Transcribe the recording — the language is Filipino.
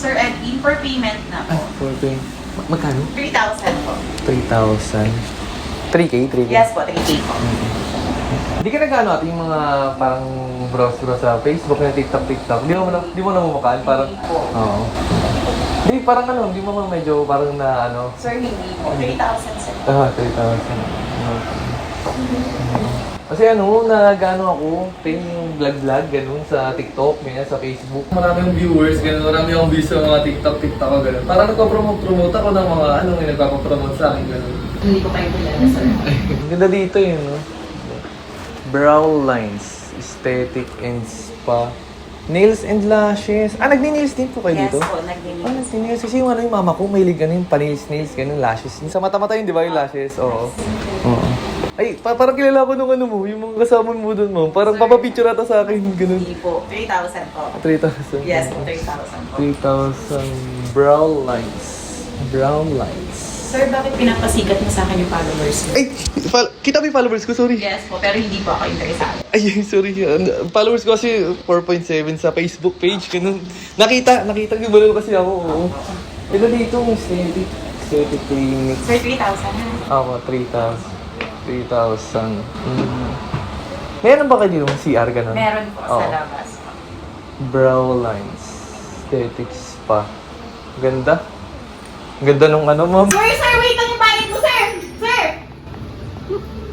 Sir, and in for payment na po. For payment. Magkano? 3,000 po. 3,000. 3K? 3K? Yes po, 3K po. Hindi ka nag-ano ate yung mga parang browse sa Facebook na TikTok. Di mo na mumukaan? Parang, Hindi po. oo. Hindi, parang ano, di mo medyo parang na ano. Sir, hindi po. 3,000 sir. 3,000. Kasi ano, nag-ano ako, yung vlog-vlog, ganun, sa TikTok, ganyan, sa Facebook. Marami yung viewers, ganun, marami akong views sa mga TikTok ko, ganun. Parang nagpa-promote ako ng mga ano, yung nagpapapromote sa akin, ganun. Hindi ko kayo kilala, sir. Ang ganda dito yun, no? Brow lines, aesthetic and spa. Nails and lashes. Ah, nagni-nails din po kayo Yes dito? po, Ah, nag-deliver. nagni-nails. Kasi yung ano, yung mama ko, mahilig ganun, pa-nails, ganun, lashes. Yung sa mata-mata yun, di ba, yung lashes? Oo. Oo. Ay, parang kilala ko nung ano mo, yung mga kasama mo doon mo. Parang papapicture ata sa akin, ganun. Hindi po. 3,000 po. 3,000. Yes po, 3,000 po. 3,000 brow lines. Brown lines. Sir, bakit pinapasikat mo sa akin yung followers mo? Ay, kita mo yung followers ko, sorry. Yes po, pero hindi po ako interesado. Ay, sorry. Followers ko kasi 4.7 sa Facebook page. Ganun. Nakita gumalaw kasi ako. Oo. Ito dito, aesthetic clinic. Sir, 3,000 na. Ako, 3,000. Meron ba kayo dito ng CR ganun? Meron po Oo. sa labas. Brow lines. Aesthetic spa. Ganda. Ganda nung ano, ma'am. Sir, wait lang yung